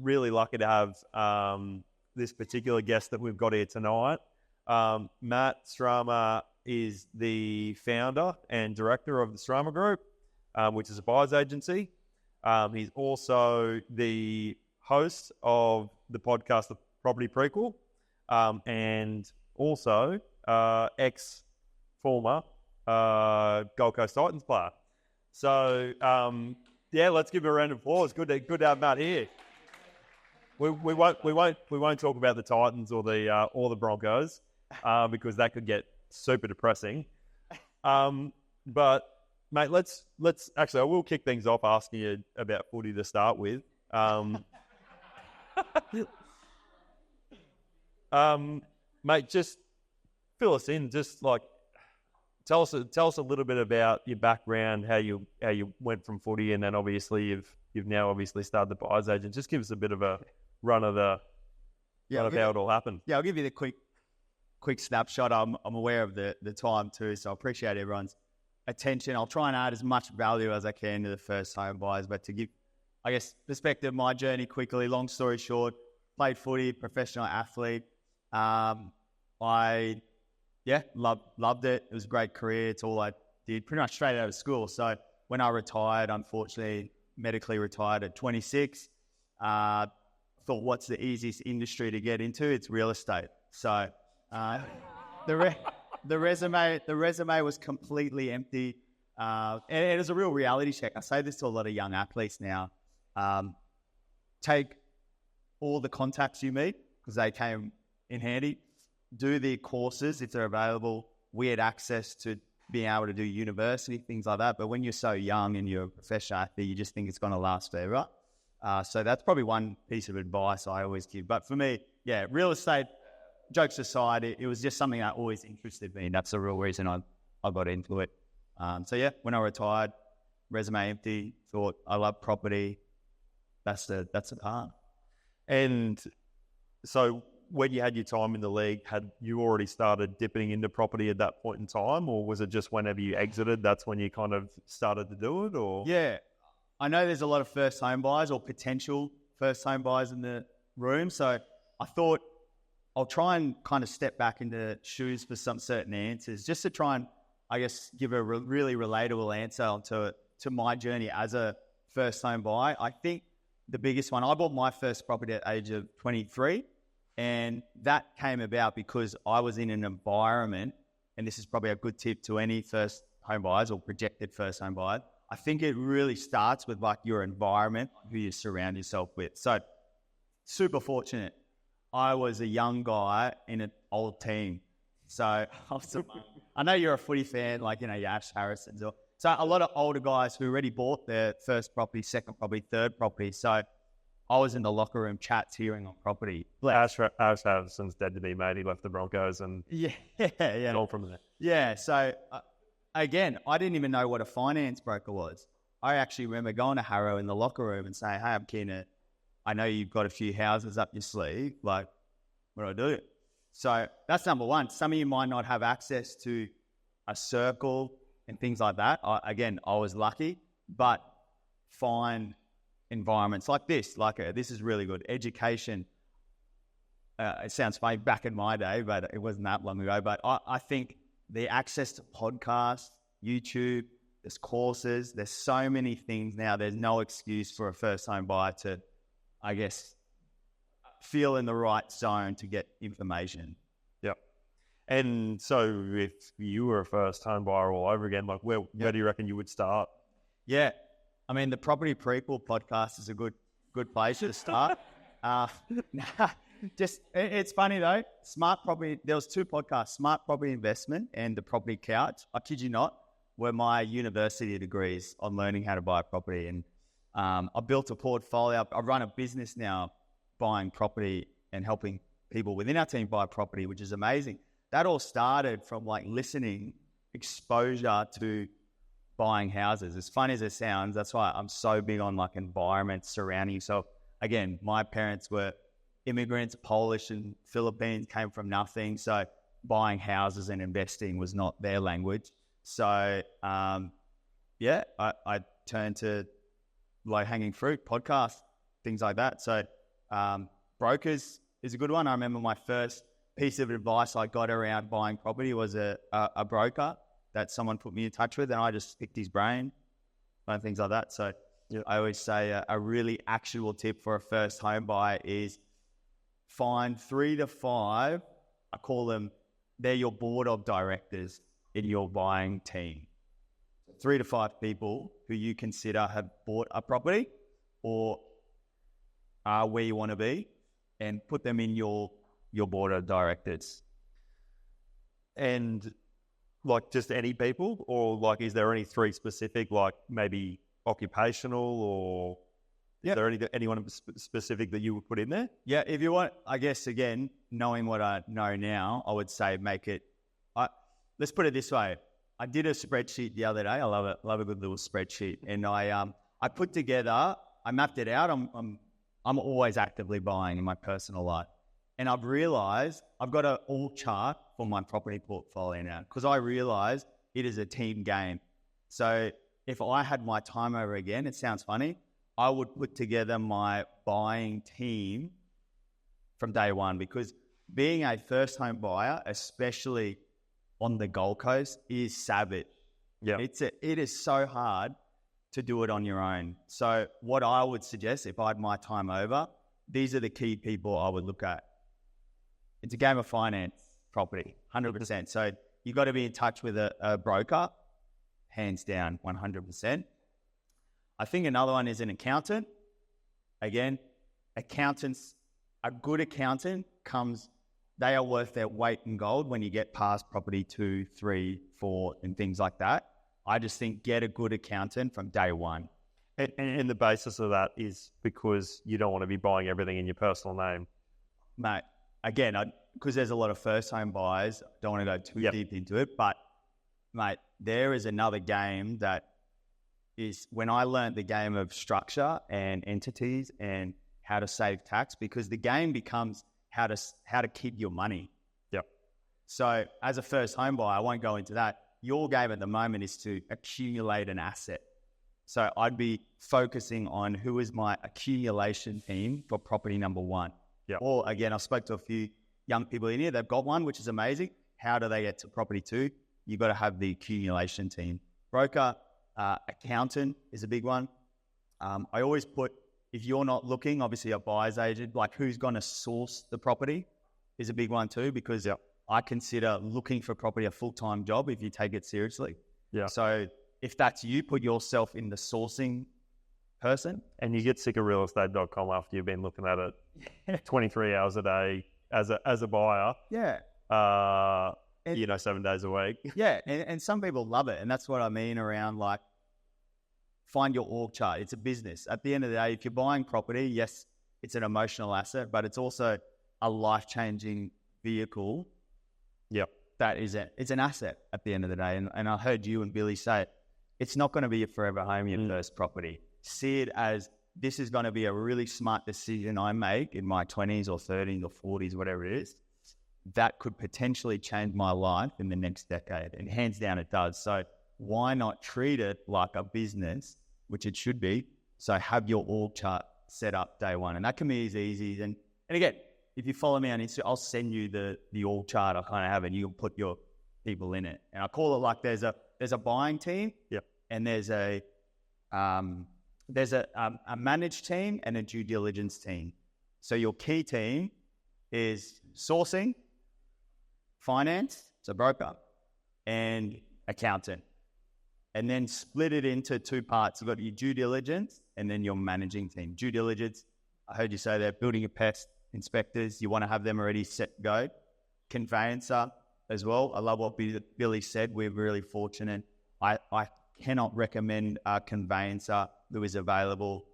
really lucky to have this particular guest that we've got here tonight. Matt Srama is the founder and director of the Srama Group, which is a buyer's agency. He's also the host of the podcast, The Property Prequel, and also ex-former Gold Coast Titans player. So, let's give him a round of applause. Good to have Matt here. We won't talk about the Titans or the Broncos because that could get super depressing. But mate, let's actually, I will kick things off asking you about footy to start with. Mate, just fill us in. Just like tell us a little bit about your background, how you went from footy, and then obviously you've now obviously started the buyer's agent. Just give us a bit of a run of how it all happened. Yeah, I'll give you the quick snapshot. I'm aware of the time too, so I appreciate everyone's attention. I'll try and add as much value as I can to the first home buyers, but to give, I guess, perspective, my journey quickly, long story short, played footy, professional athlete. I loved it. It was a great career. It's all I did pretty much straight out of school. So when I retired, unfortunately, medically retired at 26, thought, what's the easiest industry to get into? It's real estate. So the resume was completely empty. And it was a real reality check. I say this to a lot of young athletes now. Take all the contacts you meet, because they came in handy. Do the courses if they're available. We had access to being able to do university, things like that. But when you're so young and you're a professional athlete, you just think it's going to last forever. So that's probably one piece of advice I always give. But for me, yeah, real estate, jokes aside, it was just something that always interested me. And that's the real reason I got into it. When I retired, resume empty, thought I love property. That's the part. And so when you had your time in the league, had you already started dipping into property at that point in time, or was it just whenever you exited, that's when you kind of started to do it? Or yeah, I know there's a lot of first home buyers or potential first home buyers in the room. So I thought I'll try and kind of step back into shoes for some certain answers, just to try and, I guess, give a really relatable answer to my journey as a first home buyer. I think the biggest one, I bought my first property at the age of 23, and that came about because I was in an environment, and this is probably a good tip to any first home buyers or projected first home buyers. I think it really starts with like your environment, who you surround yourself with. So super fortunate. I was a young guy in an old team. So I know you're a footy fan, like, you know, your Ash Harrisons. So a lot of older guys who already bought their first property, second property, third property. So I was in the locker room chats hearing on property. Ash Harrison's dead to me, mate. He left the Broncos and all from there. Yeah, so again, I didn't even know what a finance broker was. I actually remember going to Harrow in the locker room and saying, hey, I'm keen to, I know you've got a few houses up your sleeve. Like, what do I do? So that's number one. Some of you might not have access to a circle and things like that. I was lucky, but find environments like this. This is really good. Education. It sounds funny back in my day, but it wasn't that long ago. But I think the access to podcasts, YouTube, there's courses, there's so many things now. There's no excuse for a first home buyer to, I guess, feel in the right zone to get information. Yep. And so if you were a first home buyer all over again, like where do you reckon you would start? Yeah. I mean, the Property Prequel podcast is a good place to start. It's funny though. Smart Property, there was two podcasts, Smart Property Investment and The Property Couch. I kid you not, were my university degrees on learning how to buy a property. And I built a portfolio. I run a business now buying property and helping people within our team buy property, which is amazing. That all started from like listening, exposure to buying houses. As funny as it sounds, that's why I'm so big on like environment surrounding yourself. Again, my parents were immigrants, Polish and Philippines, came from nothing. So buying houses and investing was not their language. So, I turned to low hanging fruit, podcasts, things like that. So Brokers is a good one. I remember my first piece of advice I got around buying property was a broker that someone put me in touch with, and I just picked his brain and things like that. So I always say a really actionable tip for a first home buyer is find 3 to 5, I call them, they're your board of directors in your buying team. 3 to 5 people who you consider have bought a property or are where you want to be, and put them in your board of directors. And like just any people, or like is there any 3 specific, like maybe occupational, or is there anyone specific that you would put in there? Yeah, if you want, I guess, again, knowing what I know now, I would say make it, let's put it this way. I did a spreadsheet the other day. I love it. Love a good little spreadsheet. And I put together, I mapped it out. I'm always actively buying in my personal life. And I've realized I've got an org chart for my property portfolio now, because I realized it is a team game. So if I had my time over again, it sounds funny, I would put together my buying team from day one, because being a first home buyer, especially on the Gold Coast, is savage. Yeah. It is so hard to do it on your own. So what I would suggest, if I had my time over, these are the key people I would look at. It's a game of finance, property, 100%. So you got to be in touch with a broker, hands down, 100%. I think another one is an accountant. Again, accountants, a good accountant they are worth their weight in gold when you get past property 2, 3, 4, and things like that. I just think get a good accountant from day one. And the basis of that is because you don't want to be buying everything in your personal name. Mate, again, because there's a lot of first home buyers, don't want to go too deep into it, but mate, there is another game that is when I learned the game of structure and entities and how to save tax, because the game becomes how to keep your money. Yep. So as a first home buyer, I won't go into that. Your game at the moment is to accumulate an asset. So I'd be focusing on who is my accumulation team for property number 1. Yeah. Or again, I spoke to a few young people in here. They've got one, which is amazing. How do they get to property 2? You've got to have the accumulation team. Broker, accountant is a big one. I always put, if you're not looking, obviously a buyer's agent, like who's going to source the property is a big one too, because I consider looking for property a full-time job if you take it seriously. Yeah. So if that's you, put yourself in the sourcing person. And you get sick of realestate.com after you've been looking at it 23 hours a day as a buyer. Yeah. 7 days a week. Yeah. And some people love it. And that's what I mean around like, find your org chart. It's a business. At the end of the day, if you're buying property, yes, it's an emotional asset, but it's also a life-changing vehicle. Yep. It's an asset at the end of the day. And I heard you and Billy say it. It's not going to be your forever home, your first property. See it as this is going to be a really smart decision I make in my 20s or 30s or 40s, whatever it is, that could potentially change my life in the next decade. And hands down, it does. So why not treat it like a business, which it should be? So have your org chart set up day one. And that can be as easy. And again, if you follow me on Instagram, I'll send you the org chart I kind of have, and you can put your people in it. And I call it like there's a buying team, and there's a managed team and a due diligence team. So your key team is sourcing, finance, so broker, and accountant. And then split it into 2 parts. You've got your due diligence and then your managing team. Due diligence, I heard you say they're building a pest inspectors. You want to have them already set to go. Conveyancer as well. I love what Billy said. We're really fortunate. I cannot recommend a conveyancer who is available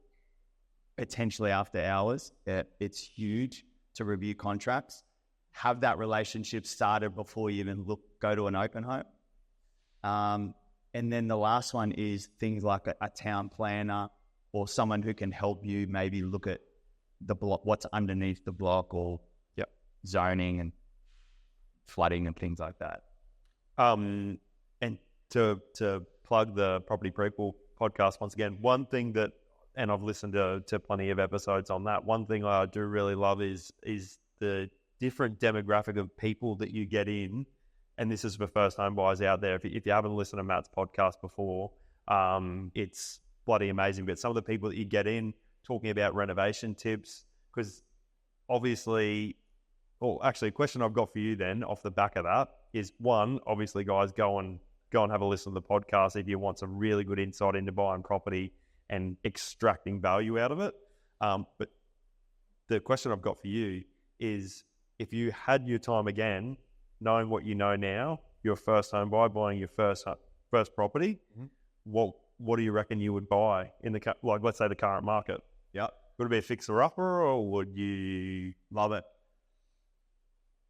potentially after hours. It's huge to review contracts. Have that relationship started before you even go to an open home. And then the last one is things like a town planner or someone who can help you maybe look at the block, what's underneath the block, or zoning and flooding and things like that. And to plug the Property Prequel podcast once again, one thing that and I've listened to plenty of episodes on that. One thing I do really love is the different demographic of people that you get in. And this is for first home buyers out there. If you haven't listened to Matt's podcast before, it's bloody amazing. But some of the people that you get in talking about renovation tips, because obviously, actually, a question I've got for you then off the back of that is, one, obviously, guys, go and have a listen to the podcast if you want some really good insight into buying property and extracting value out of it. But the question I've got for you is, if you had your time again, knowing what you know now, you're a first home buyer buying your first property, what do you reckon you would buy in the, like, let's say the current market? Yep. Would it be a fixer-upper, or would you Love it?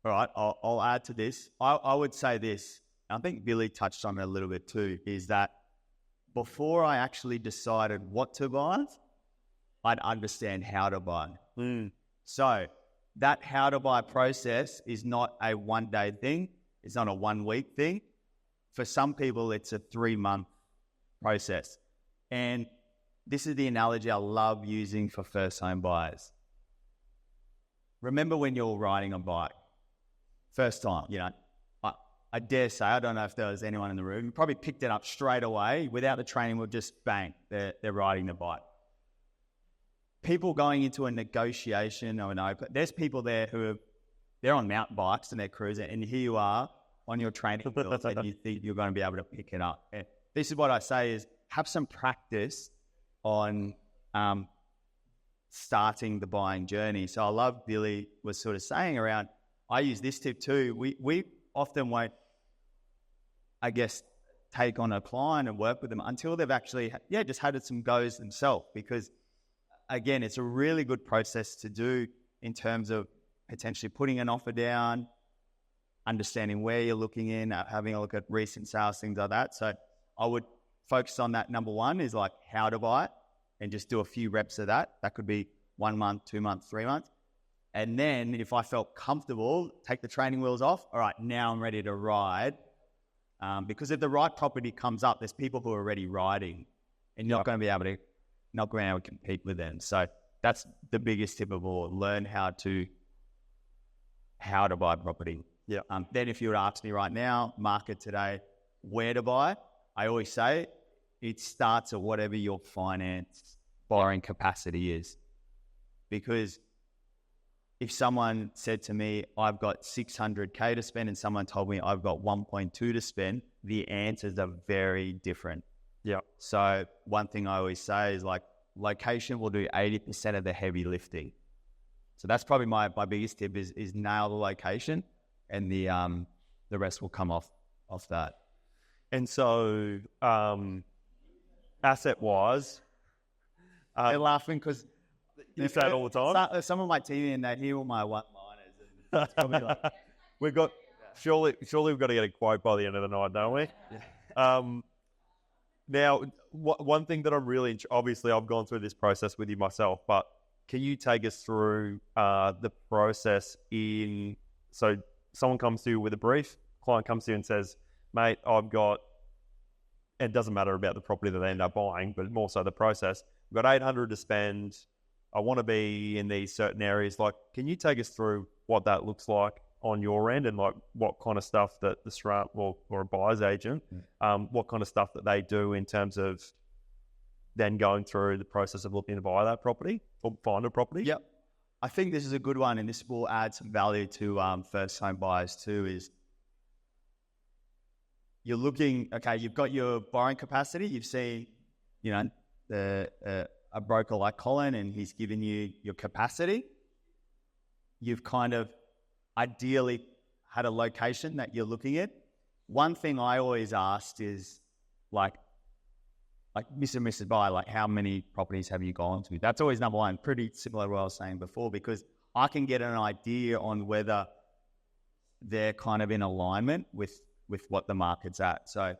All right, I'll add to this. I would say this, and I think Billy touched on it a little bit too, is that before I actually decided what to buy, I'd understand how to buy. So that how to buy process is not a one-day thing. It's not a one-week thing. For some people, it's a 3-month process. And this is the analogy I love using for first home buyers. Remember when you're riding a bike? First time, I dare say, I don't know if there was anyone in the room, you probably picked it up straight away without the training, will just bang, they're riding the bike. People going into a negotiation or there's people there they're on mountain bikes and they're cruising, and here you are on your training wheels and you think you're going to be able to pick it up. And this is what I say is, have some practice on starting the buying journey. So I love Billy was sort of saying around, I use this tip too. We often won't, I guess, take on a client and work with them until they've actually, just had some goes themselves, because again, it's a really good process to do in terms of potentially putting an offer down, understanding where you're looking in, having a look at recent sales, things like that. So I would focus on that. Number one is like how to buy it, and just do a few reps of that. That could be 1 month, 2 months, 3 months. And then if I felt comfortable, take the training wheels off. All right, now I'm ready to ride. Because if the right property comes up, there's people who are already riding, and you're not going to be able to compete with them. So that's the biggest tip of all. Learn how to buy property. Yeah. Then if you were to ask me right now, market today, where to buy, I always say it starts at whatever your finance borrowing capacity is. Because if someone said to me, I've got 600K to spend, and someone told me I've got 1.2 to spend, the answers are very different. Yeah. So one thing I always say is, like, location will do 80% of the heavy lifting. So that's probably my biggest tip is nail the location, and the rest will come off that. And so, asset-wise, they're laughing because you say it all the time. Someone might TV and they hear all my one-liners, and it's probably like, We've got surely we've got to get a quote by the end of the night, don't we? Yeah. Now, one thing that I'm really obviously I've gone through this process with you myself, but can you take us through the process so someone comes to you with a brief, client comes to you and says, mate, I've got, it doesn't matter about the property that they end up buying, but more so the process. I've got 800 to spend. I want to be in these certain areas. Like, can you take us through what that looks like on your end, and like what kind of stuff that the Srama or a buyer's agent, what kind of stuff that they do in terms of then going through the process of looking to buy that property or find a property? Yep. I think this is a good one, and this will add some value to first home buyers too, is you're looking, okay, you've got your borrowing capacity. You've seen, a broker like Colin, and he's given you your capacity. You've kind of ideally had a location that you're looking at. One thing I always asked is like Mr. and Mrs. Buyer, like, how many properties have you gone to? That's always number one. Pretty similar to what I was saying before, because I can get an idea on whether they're kind of in alignment with what the market's at. So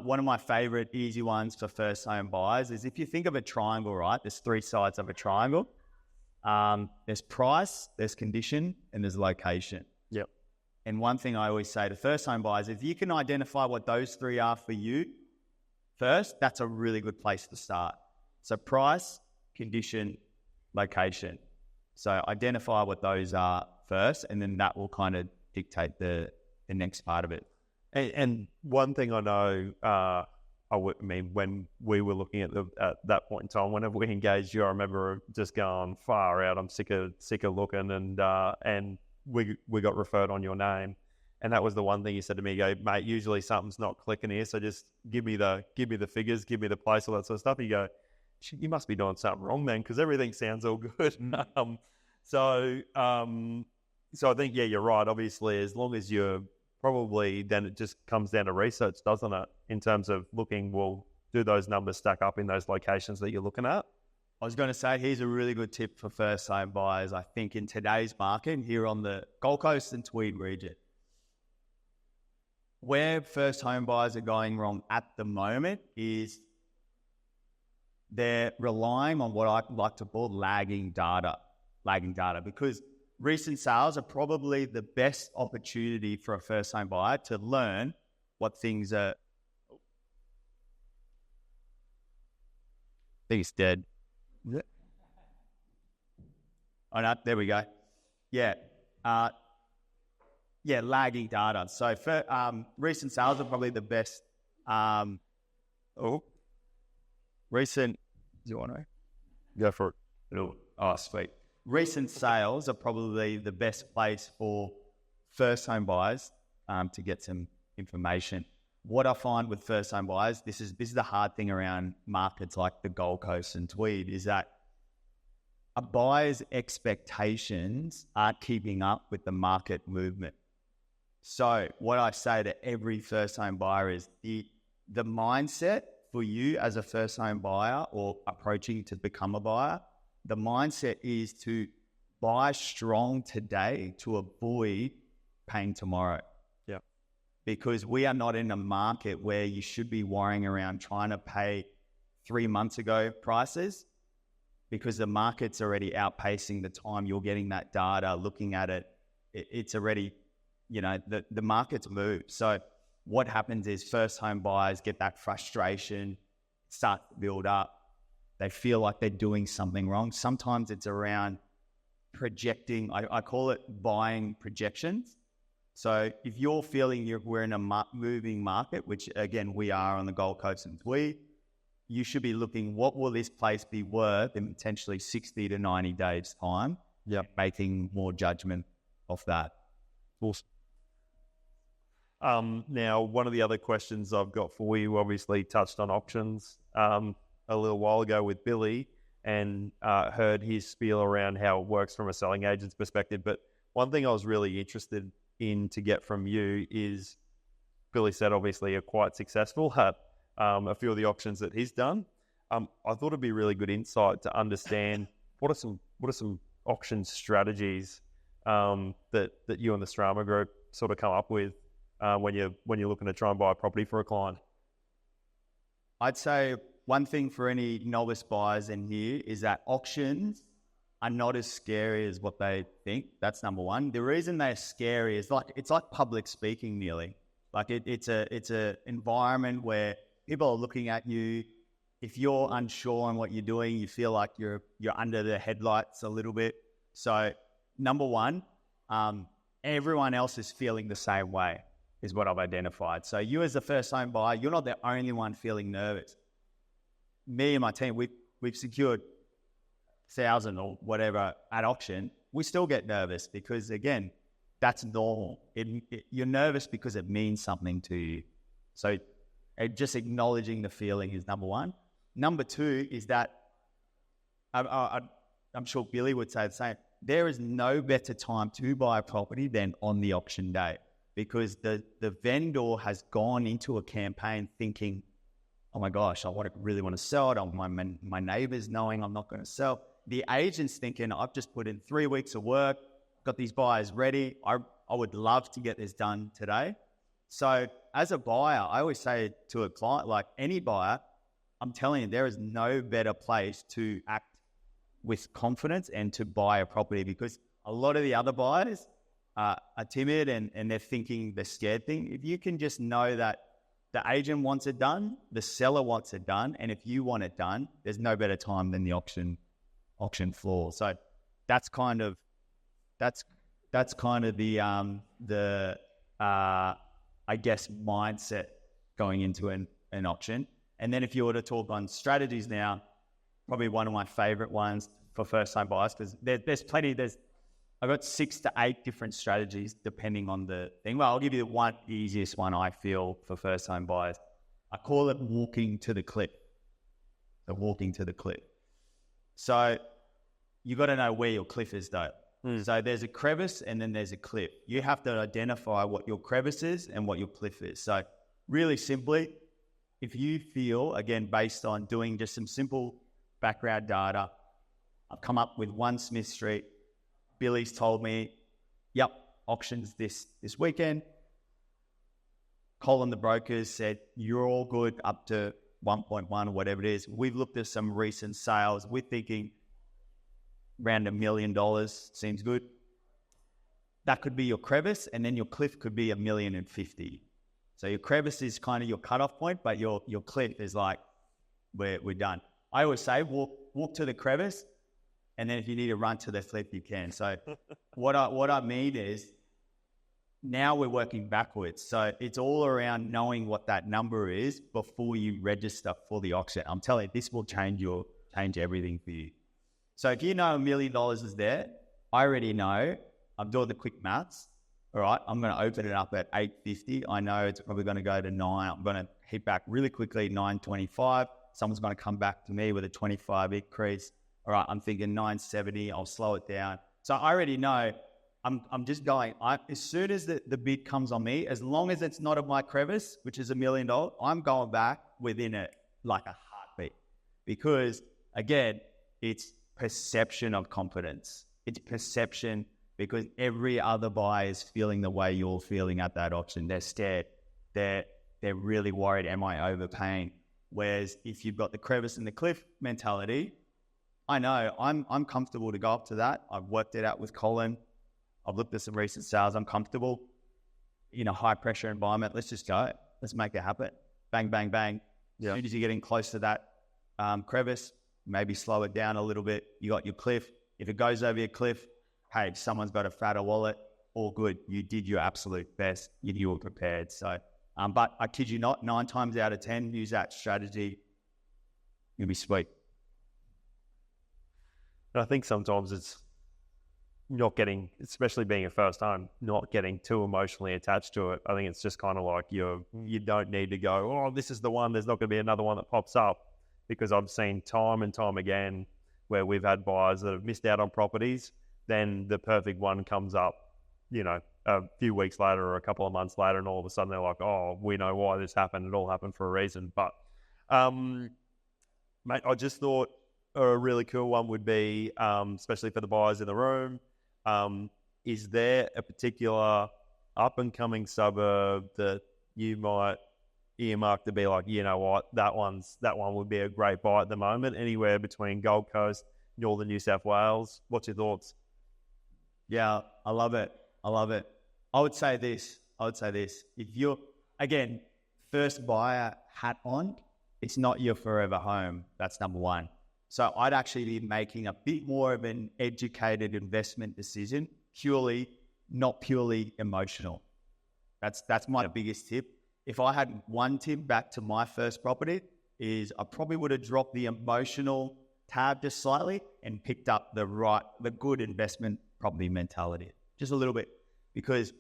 one of my favorite easy ones for first home buyers is, if you think of a triangle, right? There's 3 sides of a triangle. There's price, there's condition, and there's location. Yep. And one thing I always say to first home buyers, if you can identify what those 3 are for you first, that's a really good place to start. So price, condition, location. So identify what those are first, and then that will kind of dictate the next part of it. And one thing I know, I mean, when we were looking at that point in time, whenever we engaged you, I remember just going far out. I'm sick of looking, and we got referred on your name, and that was the one thing you said to me. You go, mate, usually something's not clicking here, so just give me the figures, give me the place, all that sort of stuff. And you go, shit, you must be doing something wrong, man, because everything sounds all good. So I think, yeah, you're right. Obviously, as long as you're probably, then it just comes down to research, doesn't it? In terms of looking, well, do those numbers stack up in those locations that you're looking at? I was going to say, here's a really good tip for first home buyers. I think in today's market here on the Gold Coast and Tweed region, where first home buyers are going wrong at the moment is they're relying on what I like to call lagging data, because recent sales are probably the best opportunity for a first home buyer to learn what things are. I think it's dead. Yeah. Oh no, there we go. Yeah. Lagging data. So for recent sales are probably the best. Recent. Do you want to Go for it. No. Oh, sweet. Recent sales are probably the best place for first home buyers to get some information. What I find with first home buyers, this is the hard thing around markets like the Gold Coast and Tweed, is that a buyer's expectations aren't keeping up with the market movement. So what I say to every first home buyer is the mindset for you as a first home buyer or approaching to become a buyer, the mindset is to buy strong today to avoid paying tomorrow. Yeah. Because we are not in a market where you should be worrying around trying to pay 3 months ago prices, because the market's already outpacing the time you're getting that data, looking at it. It's already, the market's moved. So what happens is first home buyers get that frustration, start to build up. They feel like they're doing something wrong. Sometimes it's around projecting. I call it buying projections. So if you're feeling we're in a moving market, which again, we are on the Gold Coast and Tweed, you should be looking, what will this place be worth in potentially 60 to 90 days time? Yeah. Making more judgment of that. Awesome. Now, one of the other questions I've got for you, obviously touched on auctions a little while ago with Billy, and heard his spiel around how it works from a selling agent's perspective. But one thing I was really interested in to get from you is, Billy said obviously you're quite successful at a few of the auctions that he's done. I thought it'd be really good insight to understand what are some auction strategies that you and the Srama Group sort of come up with when you're looking to try and buy a property for a client. I'd say one thing for any novice buyers in here is that auctions are not as scary as what they think. That's number one. The reason they're scary is it's like public speaking nearly. Like it's a environment where people are looking at you. If you're unsure on what you're doing, you feel like you're under the headlights a little bit. So number one, everyone else is feeling the same way is what I've identified. So you as a first home buyer, you're not the only one feeling nervous. Me and my team, we've secured 1,000 or whatever at auction. We still get nervous because, again, that's normal. You're nervous because it means something to you. So just acknowledging the feeling is number one. Number two is that I'm sure Billy would say the same. There is no better time to buy a property than on the auction day, because the vendor has gone into a campaign thinking, oh my gosh, really want to sell it. My neighbour's knowing I'm not going to sell. The agent's thinking, I've just put in 3 weeks of work, got these buyers ready. I would love to get this done today. So as a buyer, I always say to a client, like any buyer, I'm telling you, there is no better place to act with confidence and to buy a property, because a lot of the other buyers are timid and they're thinking the scared thing. If you can just know that the agent wants it done, the seller wants it done, and if you want it done, there's no better time than the auction auction floor. So that's kind of the I guess mindset going into an auction. And then if you were to talk on strategies now, probably one of my favorite ones for first time buyers, because there's plenty. I've got 6 to 8 different strategies depending on the thing. Well, I'll give you the easiest one I feel for first time buyers. I call it walking to the cliff. So walking to the cliff. So you got to know where your cliff is though. So there's a crevice and then there's a cliff. You have to identify what your crevice is and what your cliff is. So really simply, if you feel, again, based on doing just some simple background data, I've come up with 1 Smith Street. Billy's told me, yep, auctions this weekend. Colin, the brokers, said, you're all good up to 1.1 or whatever it is. We've looked at some recent sales. We're thinking around $1 million seems good. That could be your crevice, and then your cliff could be $1,050,000. So your crevice is kind of your cutoff point, but your cliff is like, we're done. I always say walk to the crevice, and then if you need to run to the cliff, you can. So what I mean is, now we're working backwards. So it's all around knowing what that number is before you register for the auction. I'm telling you, this will change everything for you. So if you know $1 million is there, I already know, I'm doing the quick maths. All right, I'm going to open it up at 850. I know it's probably going to go to 9. I'm going to hit back really quickly, 925. Someone's going to come back to me with a 25 increase. All right, I'm thinking 970. I'll slow it down. So I already know I'm just going. As soon as the bid comes on me, as long as it's not of my crevice, which is $1 million, I'm going back within it like a heartbeat. Because again, it's perception of confidence. It's perception, because every other buyer is feeling the way you're feeling at that auction. They're scared. They're really worried. Am I overpaying? Whereas if you've got the crevice and the cliff mentality, I know I'm comfortable to go up to that. I've worked it out with Colin. I've looked at some recent sales. I'm comfortable in a high pressure environment. Let's just go. Let's make it happen. Bang, bang, bang. Yeah. As soon as you're getting close to that crevice, maybe slow it down a little bit. You got your cliff. If it goes over your cliff, hey, someone's got a fatter wallet, all good. You did your absolute best. You were prepared. So, but I kid you not, 9 times out of 10, use that strategy. You'll be sweet. I think sometimes it's not getting, especially being a first time, not getting too emotionally attached to it. I think it's just kind of like you don't need to go, oh, this is the one. There's not going to be another one that pops up, because I've seen time and time again where we've had buyers that have missed out on properties. Then the perfect one comes up, a few weeks later or a couple of months later, and all of a sudden they're like, oh, we know why this happened. It all happened for a reason. But, mate, I just thought a really cool one would be, especially for the buyers in the room, is there a particular up-and-coming suburb that you might earmark to be like, you know what, that one would be a great buy at the moment, anywhere between Gold Coast, Northern New South Wales? What's your thoughts? Yeah, I love it. I would say this. If you're, again, first buyer hat on, it's not your forever home. That's number one. So I'd actually be making a bit more of an educated investment decision, not purely emotional. That's my biggest tip. If I had one tip back to my first property, is I probably would have dropped the emotional tab just slightly and picked up the good investment property mentality, just a little bit. Because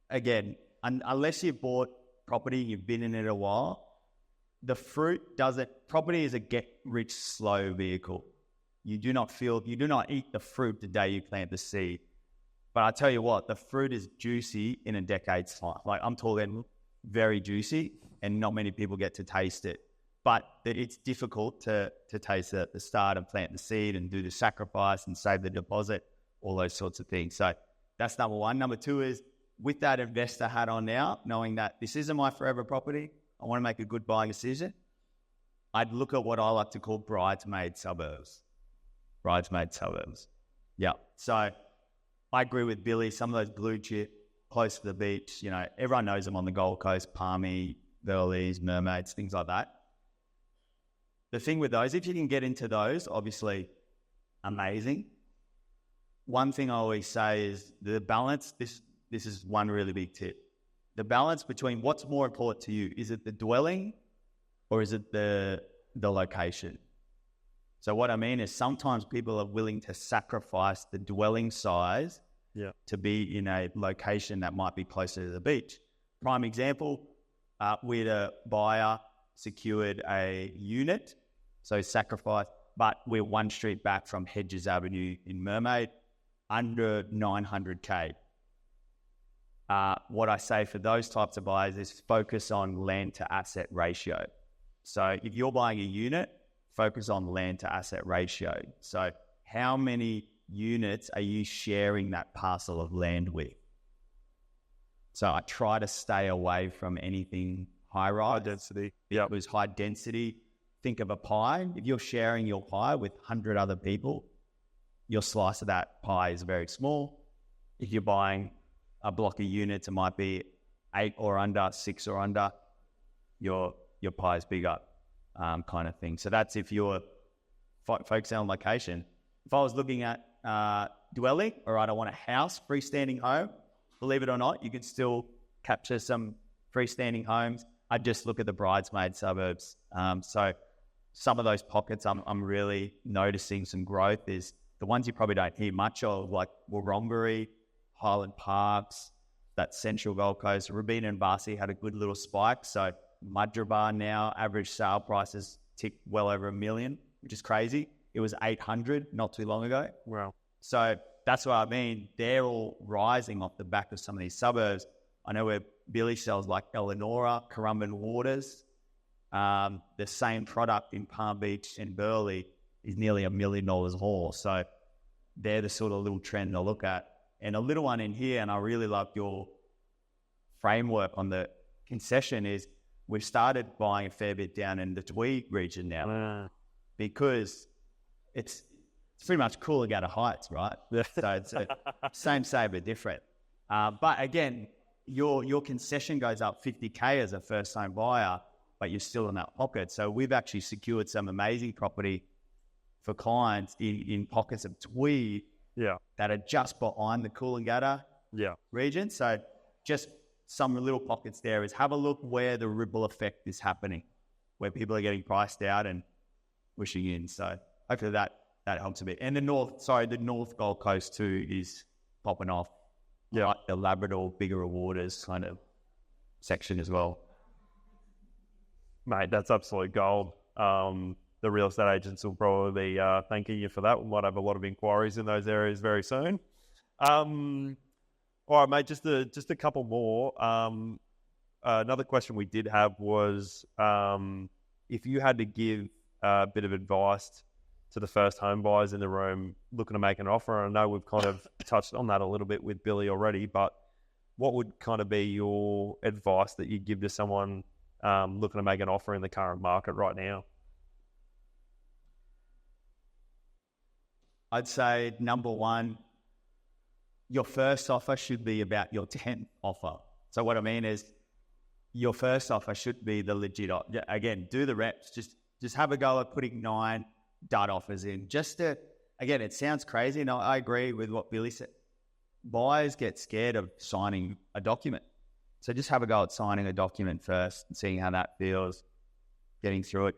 again, unless you've bought property, you've been in it a while, property is a get rich slow vehicle. You do not eat the fruit the day you plant the seed. But I tell you what, the fruit is juicy in a decade's time. Like, I'm talking very juicy, and not many people get to taste it. But it's difficult to taste it at the start and plant the seed and do the sacrifice and save the deposit, all those sorts of things. So that's number one. Number two is, with that investor hat on now, knowing that this isn't my forever property, I want to make a good buying decision, I'd look at what I like to call bridesmaid suburbs. Yeah. So I agree with Billy. Some of those blue chip, close to the beach, everyone knows them on the Gold Coast, Palmy, Burleys, Mermaids, things like that. the thing with those, if you can get into those, obviously amazing. One thing I always say is the balance. This is one really big tip. The balance between what's more important to you. Is it the dwelling or is it the location? So what I mean is sometimes people are willing to sacrifice the dwelling size to be in a location that might be closer to the beach. Prime example, we had a buyer secured a unit, so sacrifice, but we're one street back from Hedges Avenue in Mermaid, under 900K. What I say for those types of buyers is focus on land to asset ratio. So if you're buying a unit, focus on land to asset ratio. So how many units are you sharing that parcel of land with? So I try to stay away from anything high-rise. High density. It was high density. Think of a pie. If you're sharing your pie with 100 other people, your slice of that pie is very small. If you're buying a block of units, it might be 8 or under, 6 or under. Your pie is bigger, kind of thing. So that's if you're focusing on location. If I was looking at dwelling, all right, I want a house, freestanding home. Believe it or not, you can still capture some freestanding homes. I just look at the bridesmaid suburbs. So some of those pockets I'm really noticing some growth is the ones you probably don't hear much of, like Warrongbury, Highland Parks, that central Gold Coast. Rabina and Barcy had a good little spike. So Madrabar now, average sale prices tick well over $1 million, which is crazy. It was 800 not too long ago. Wow. So that's what I mean. They're all rising off the back of some of these suburbs. I know where Billy sells like Eleonora, Currumbin Waters. The same product in Palm Beach and Burleigh is nearly $1 million more. So they're the sort of little trend to look at. And a little one in here, and I really love your framework on the concession, is we've started buying a fair bit down in the Tweed region now because it's pretty much Coolangatta Heights, right? So it's same but different. But again, your concession goes up 50K as a first-time buyer, but you're still in that pocket. So we've actually secured some amazing property for clients in pockets of Tweed that are just behind the Coolangatta region. So just some little pockets there is have a look where the ripple effect is happening, where people are getting priced out and pushing in. So hopefully that helps a bit. And the North Gold Coast too is popping off. Like the Labrador, bigger rewarders kind of section as well. Mate, that's absolute gold. The real estate agents will probably be thanking you for that. We might have a lot of inquiries in those areas very soon. All right, mate, just a couple more. Another question we did have was if you had to give a bit of advice to the first home buyers in the room looking to make an offer. I know we've kind of touched on that a little bit with Billy already, but what would kind of be your advice that you'd give to someone looking to make an offer in the current market right now? I'd say number one, your first offer should be about your 10th offer. So what I mean is your first offer should be the legit offer. Again, do the reps. Just have a go at putting 9 dud offers in. Again, it sounds crazy, and I agree with what Billy said. Buyers get scared of signing a document. So just have a go at signing a document first and seeing how that feels, getting through it,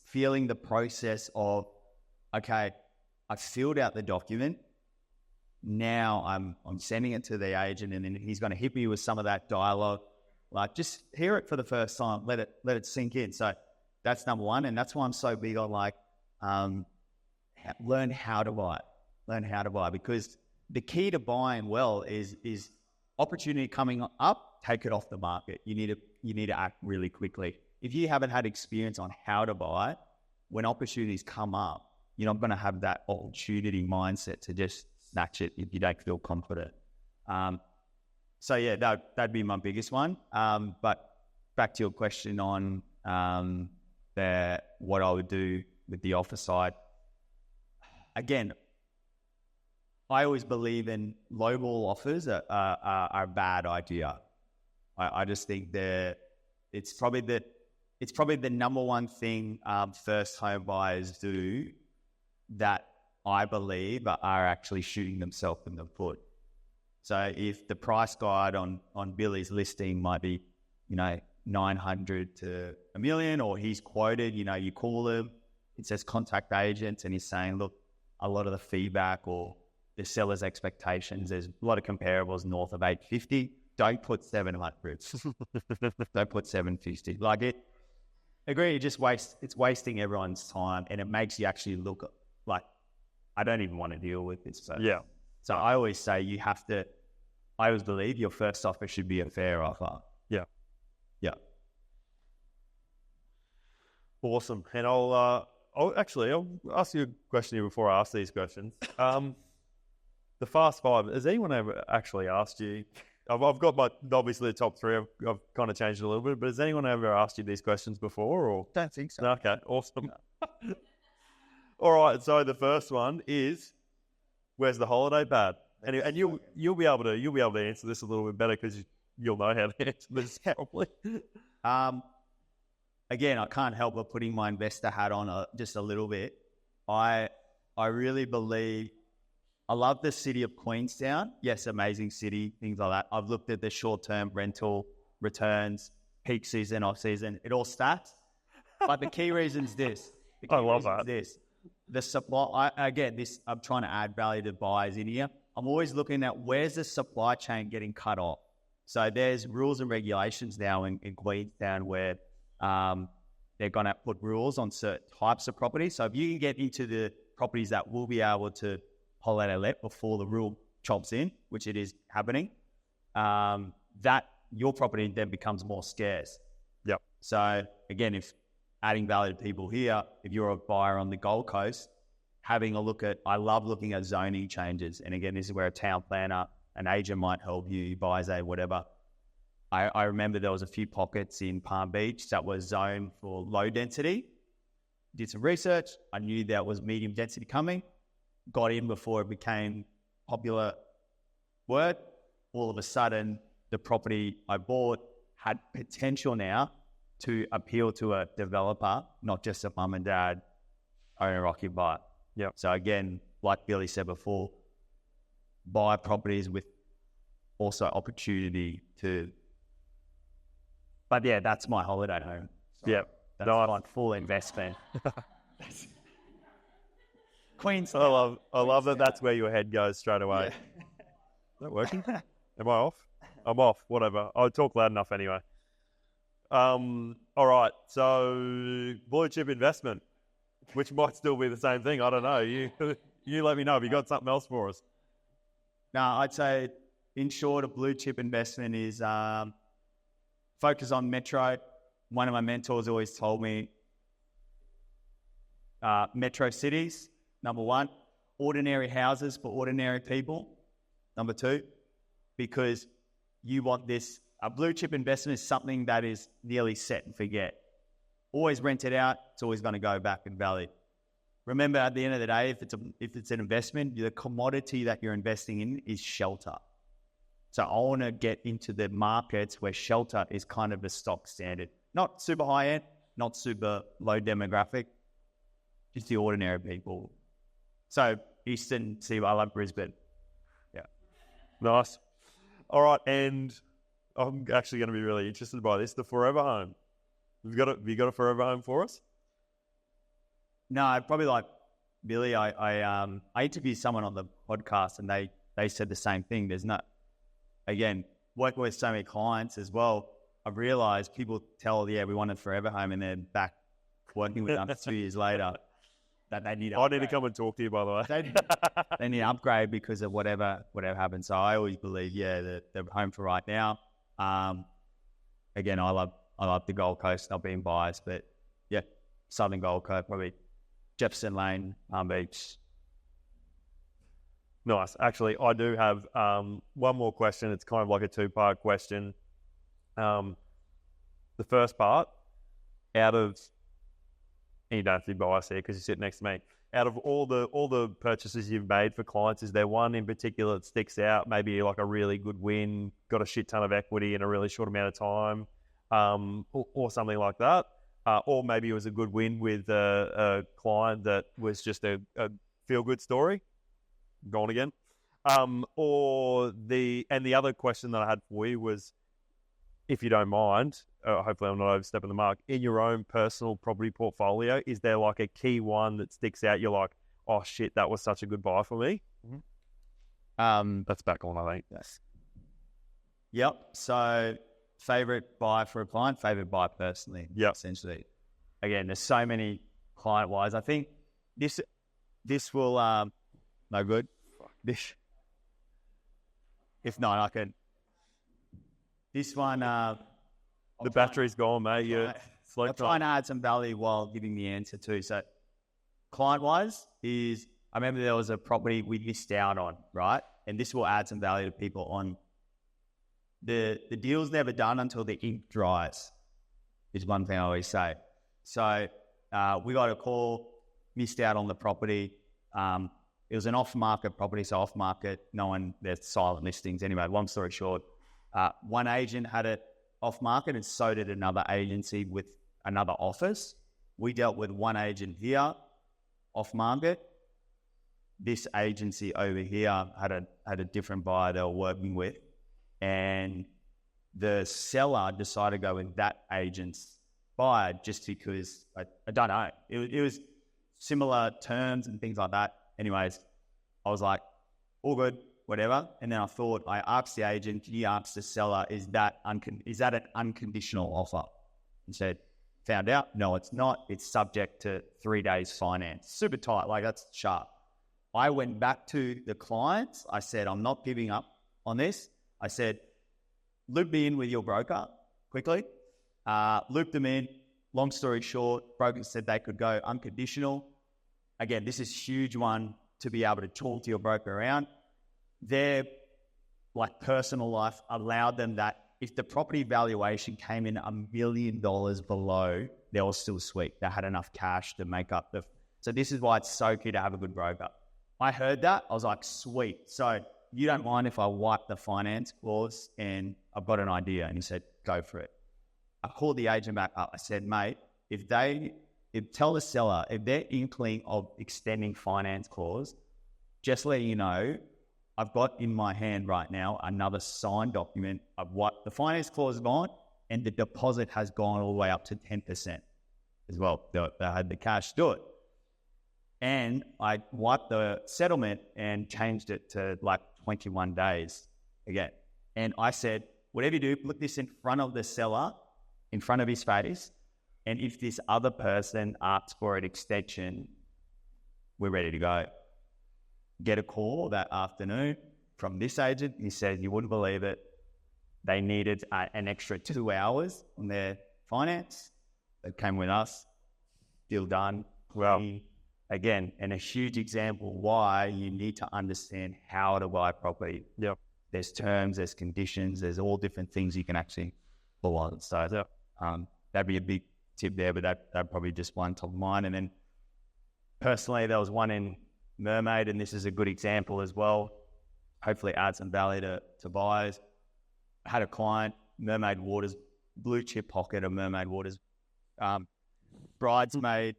feeling the process of, okay, I filled out the document. Now I'm sending it to the agent, and then he's going to hit me with some of that dialogue. Like, just hear it for the first time, let it sink in. So that's number one, and that's why I'm so big on learn how to buy, because the key to buying well is opportunity coming up, take it off the market. You need to act really quickly. If you haven't had experience on how to buy, when opportunities come up, you're not going to have that opportunity mindset to just snatch it if you don't feel confident. So yeah, that'd be my biggest one. But back to your question on what I would do with the offer side. Again, I always believe in lowball offers are a bad idea. I just think it's probably it's probably the number one thing first home buyers do that I believe are actually shooting themselves in the foot. So if the price guide on Billy's listing might be, 900 to $1 million, or he's quoted, you call him, it says contact agents, and he's saying, look, a lot of the feedback or the seller's expectations, there's a lot of comparables north of 850. Don't put 700. Don't put 750. Like it, agree, it's wasting everyone's time, and it makes you actually look like, I don't even want to deal with this person. Yeah. So I always say I always believe your first offer should be a fair offer. Yeah. Yeah. Awesome. And I'll ask you a question here before I ask these questions. The Fast Five, has anyone ever actually asked you? I've got obviously the top three. I've kind of changed it a little bit, but has anyone ever asked you these questions before? Or Don't think so. Okay, awesome. All right, so the first one is, where's the holiday bad? And you'll be able to answer this a little bit better because you'll know how to answer this probably. Again, I can't help but putting my investor hat on just a little bit. I really believe, I love the city of Queenstown. Yes, amazing city, things like that. I've looked at the short-term rental returns, peak season, off-season. It all stacks. But the key reason is this. I love that. The supply, I'm trying to add value to buyers in here. I'm always looking at where's the supply chain getting cut off. So there's rules and regulations now in Queenstown where they're going to put rules on certain types of properties. So if you can get into the properties that will be able to pull out a let before the rule chops in, which it is happening, that your property then becomes more scarce. Yep. So again, if adding value to people here, if you're a buyer on the Gold Coast, I love looking at zoning changes. And again, this is where a town planner, an agent might help you, buyer's aid, whatever. I remember there was a few pockets in Palm Beach that was zoned for low density. Did some research. I knew that was medium density coming. Got in before it became popular word. All of a sudden, the property I bought had potential now to appeal to a developer, not just a mum and dad owner-occupier. Yep. So again, like Billy said before, buy properties with also opportunity to... But yeah, that's my holiday home. So yep. That's like full investment. Queenstown. I love that that's where your head goes straight away. Yeah. Is that working? Am I off? I'm off. Whatever. I'll talk loud enough anyway. All right. So blue chip investment, which might still be the same thing. I don't know. You let me know. Have you got something else for us? No, I'd say in short, a blue chip investment is focus on metro. One of my mentors always told me metro cities, number one, ordinary houses for ordinary people, number two, because you want this, a blue chip investment is something that is nearly set and forget. Always rent it out, it's always going to go back in value. Remember, at the end of the day, if it's an investment, the commodity that you're investing in is shelter. So I want to get into the markets where shelter is kind of the stock standard. Not super high end, not super low demographic, just the ordinary people. So Eastern Seaboard, I love Brisbane. Yeah. Nice. All right, and I'm actually going to be really interested by this, the forever home. Have you got a forever home for us? No, I'd probably like Billy. I interviewed someone on the podcast and they said the same thing. There's not, again, working with so many clients as well, I've realized people tell, we want a forever home, and they're back working with us 2 years later. That they need. I need to come and talk to you, by the way. They need to upgrade because of whatever happens. So I always believe, they're home for right now. Again, I love the Gold Coast, not being biased, but Southern Gold Coast, probably Jefferson Lane, Palm Beach. Nice. Actually, I do have one more question. It's kind of like a two-part question. The first part, and you don't have to be biased here because you sit next to me. Out of all the purchases you've made for clients, is there one in particular that sticks out? Maybe like a really good win, got a shit ton of equity in a really short amount of time, or something like that? or maybe it was a good win with a client that was just a feel-good story. Gone again. The other question that I had for you was, if you don't mind, hopefully I'm not overstepping the mark, in your own personal property portfolio, is there like a key one that sticks out? You're like, oh shit, that was such a good buy for me. That's back on, I think. Yes. Yep. So favorite buy for a client, favorite buy personally. Yep. Essentially. Again, there's so many client-wise. I think this will no good. This, if not, I can. This one. The battery's gone, mate. I'll try and add some value while giving the answer too. So, client-wise is, I remember there was a property we missed out on, right? And this will add some value to people on. The deal's never done until the ink dries, is one thing I always say. So, we got a call, missed out on the property. It was an off-market property, so off-market, there's silent listings. Anyway, long story short, one agent had it off-market and so did another agency with another office. We dealt with one agent here, off-market. This agency over here had a different buyer they were working with, and the seller decided to go with that agent's buyer just because, I don't know, it was similar terms and things like that. Anyways, I was like, all good, whatever. And then I asked the agent, he asked the seller, is that an unconditional offer? He said, found out, no, it's not. It's subject to 3 days finance. Super tight, like that's sharp. I went back to the clients. I said, I'm not giving up on this. I said, loop me in with your broker quickly. Looped them in. Long story short, broker said they could go unconditional. Again, this is a huge one to be able to talk to your broker around. Their personal life allowed them that if the property valuation came in $1 million below, they were still sweet. They had enough cash to make up so this is why it's so key to have a good broker. I heard that. I was like, sweet. So you don't mind if I wipe the finance clause, and I've got an idea. And he said, go for it. I called the agent back up. I said, mate, tell the seller, if they're inkling of extending finance clause, just letting you know, I've got in my hand right now another signed document of what the finance clause is gone, and the deposit has gone all the way up to 10% as well. They had the cash to do it. And I wiped the settlement and changed it to 21 days again. And I said, whatever you do, put this in front of the seller, in front of his face. And if this other person asks for an extension, we're ready to go. Get a call that afternoon from this agent. He said, you wouldn't believe it. They needed an extra 2 hours on their finance. They came with us. Deal done. Well, again, and a huge example why you need to understand how to buy property. Yep. There's terms, there's conditions, there's all different things you can actually pull on. So that'd be a big tip there, but that probably just one top of mine. And then personally, there was one in Mermaid, and this is a good example as well. Hopefully add some value to buyers. I had a client, Mermaid Waters, blue chip pocket of Mermaid Waters, bridesmaid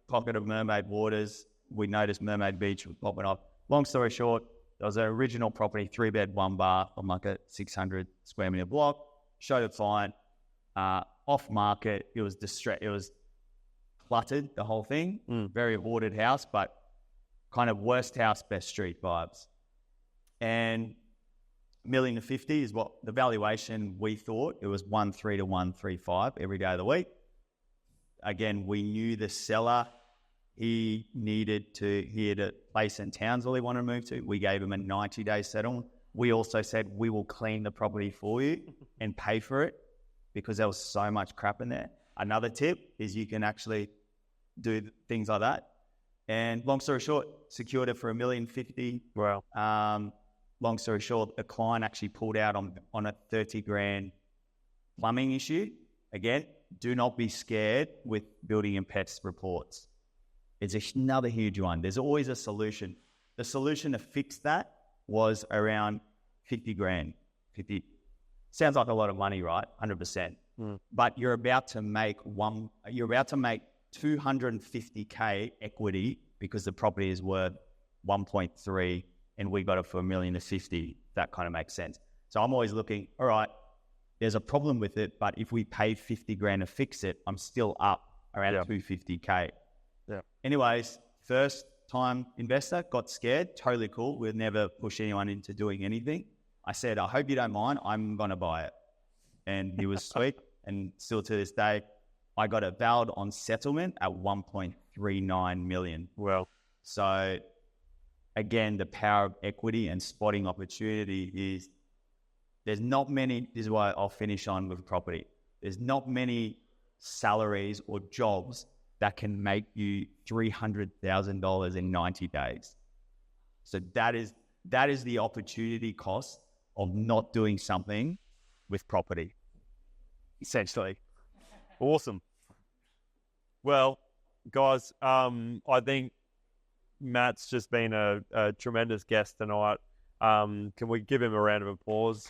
pocket of Mermaid Waters. We noticed Mermaid Beach was popping up. Long story short, there was an original property, 3-bed, 1 bath on a 600 square meter block. Showed a client, off market. It was distressed. It was cluttered, the whole thing. Very ordered house, but kind of worst house, best street vibes. And $1.05 million is what the valuation we thought. It was 1.3 to 1.35 every day of the week. Again, we knew the seller. He had a place in Townsville he wanted to move to. We gave him a 90-day settlement. We also said, we will clean the property for you and pay for it because there was so much crap in there. Another tip is you can actually do things like that. And long story short, secured it for $1.05 million. Wow. Long story short, the client actually pulled out on a 30 grand plumbing issue. Again, do not be scared with building and pest reports. It's another huge one. There's always a solution. The solution to fix that was around 50 grand. 50 sounds like a lot of money, right? 100%. but you're about to make 250K equity because the property is worth 1.3 and we got it for $1,050,000. That kind of makes sense. So I'm always looking, all right, there's a problem with it, but if we pay 50 grand to fix it, I'm still up around 250K. Yeah. Anyways, first time investor, got scared, totally cool. We'd never push anyone into doing anything. I said, I hope you don't mind, I'm going to buy it. And he was sweet. And still to this day, I got it valued on settlement at 1.39 million. Well, so again, the power of equity and spotting opportunity is there's not many, this is why I'll finish on with property. There's not many salaries or jobs that can make you $300,000 in 90 days. So that is the opportunity cost of not doing something with property, essentially. awesome. Well, guys, I think Matt's just been a tremendous guest tonight. Can we give him a round of applause?